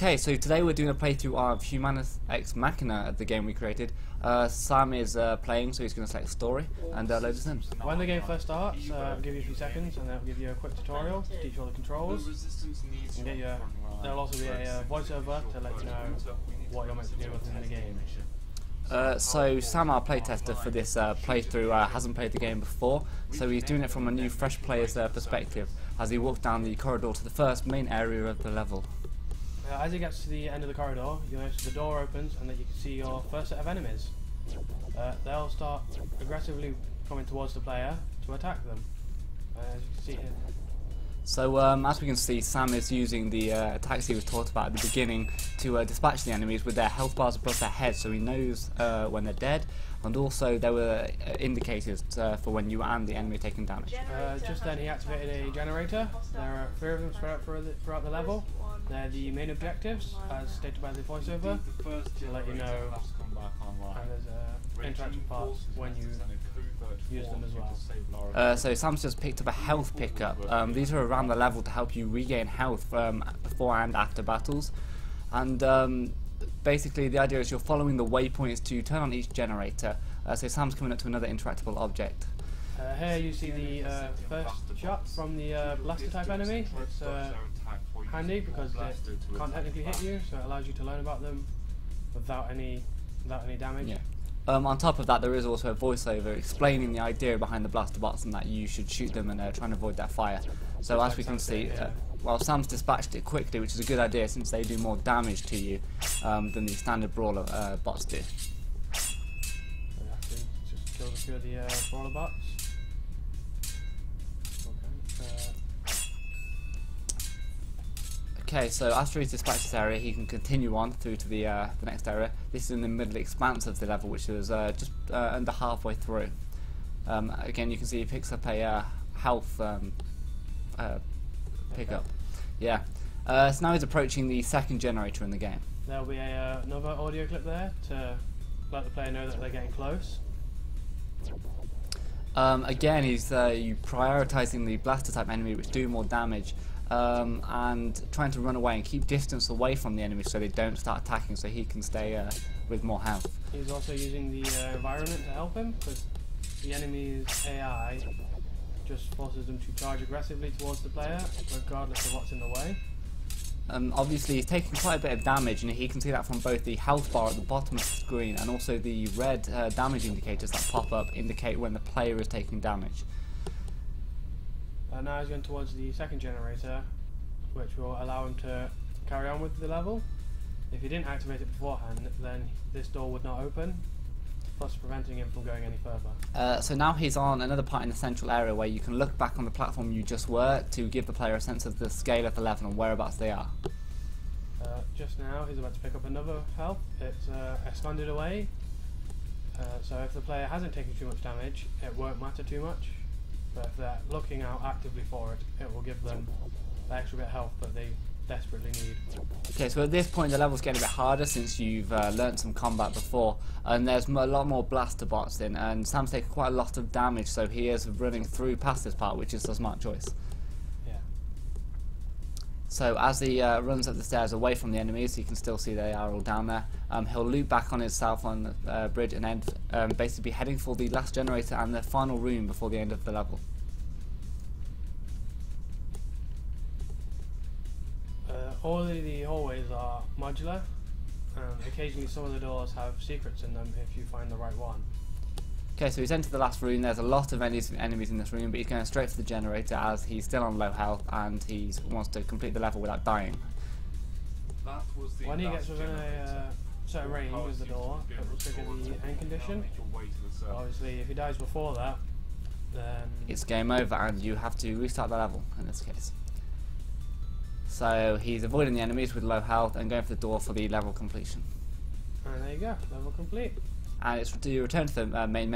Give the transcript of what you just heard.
Okay, so today we're doing a playthrough of Humanus Ex Machina, the game we created. Sam is playing, so he's going to select story and load us in. When the game first starts, I'll give you a few seconds and then I'll give you a quick tutorial to teach you all the controls. And get you there'll also be a voiceover to let you know what you're meant to do within the game. So Sam, our playtester for this playthrough, hasn't played the game before, so he's doing it from a new fresh player's perspective as he walks down the corridor to the first main area of the level. As he gets to the end of the corridor, you'll notice the door opens and that you can see your first set of enemies. They'll start aggressively coming towards the player to attack them, as you can see here. So as we can see, Sam is using the attacks he was taught about at the beginning to dispatch the enemies with their health bars above their heads, so he knows when they're dead, and also there were indicators for when you and the enemy are taking damage. Just then he activated a generator. There are 3 of them spread out throughout the level. They're the main objectives, as stated by the voiceover, to let you know, and there's interactive parts when you use them as well. So Sam's just picked up a health pickup. These are around the level to help you regain health before and after battles, and basically the idea is you're following the waypoints to turn on each generator. So Sam's coming up to another interactable object. Here you see the first shot from the blaster type enemy. It's handy because it can't technically hit you, so it allows you to learn about them without any damage. Yeah. On top of that, there is also a voiceover explaining the idea behind the blaster bots and that you should shoot them and try and avoid their fire. So as we can see, well, Sam's dispatched it quickly, which is a good idea since they do more damage to you than the standard brawler bots do. So you have to just kill a few of the brawler bots. Okay, so after he's dispatched this area, he can continue on through to the next area. This is in the middle expanse of the level, which is just under halfway through. Again, you can see he picks up a health pickup. Yeah. So now he's approaching the second generator in the game. There'll be another audio clip there to let the player know that they're getting close. Again, he's you prioritising the blaster type enemy, which do more damage. And trying to run away and keep distance away from the enemy so they don't start attacking, so he can stay with more health. He's also using the environment to help him, because the enemy's AI just forces them to charge aggressively towards the player, regardless of what's in the way. Obviously he's taking quite a bit of damage, and he can see that from both the health bar at the bottom of the screen and also the red damage indicators that pop up indicate when the player is taking damage. Now he's going towards the second generator, which will allow him to carry on with the level. If he didn't activate it beforehand, then this door would not open, thus preventing him from going any further. So now he's on another part in the central area where you can look back on the platform you just were to give the player a sense of the scale of the level and whereabouts they are. Just now he's about to pick up another health. It's esconded away, so if the player hasn't taken too much damage, it won't matter too much. But if they're looking out actively for it, it will give them the extra bit of health that they desperately need. Okay, so at this point the level's getting a bit harder since you've learnt some combat before, and there's a lot more blaster bots in, and Sam's taken quite a lot of damage, so he is running through past this part, which is a smart choice. Yeah. So as he runs up the stairs away from the enemies, you can still see they are all down there. He'll loop back on himself on the bridge and end basically be heading for the last generator and the final room before the end of the level. All of the hallways are modular, and occasionally some of the doors have secrets in them if you find the right one. Okay, so he's entered the last room. There's a lot of enemies in this room, but he's going straight for the generator as he's still on low health and he wants to complete the level without dying. When he gets within a certain range of the door, it will trigger the end condition. Obviously, if he dies before that, then it's game over and you have to restart the level in this case. So he's avoiding the enemies with low health and going for the door for the level completion. And there you go, level complete. And it's to return to the main menu.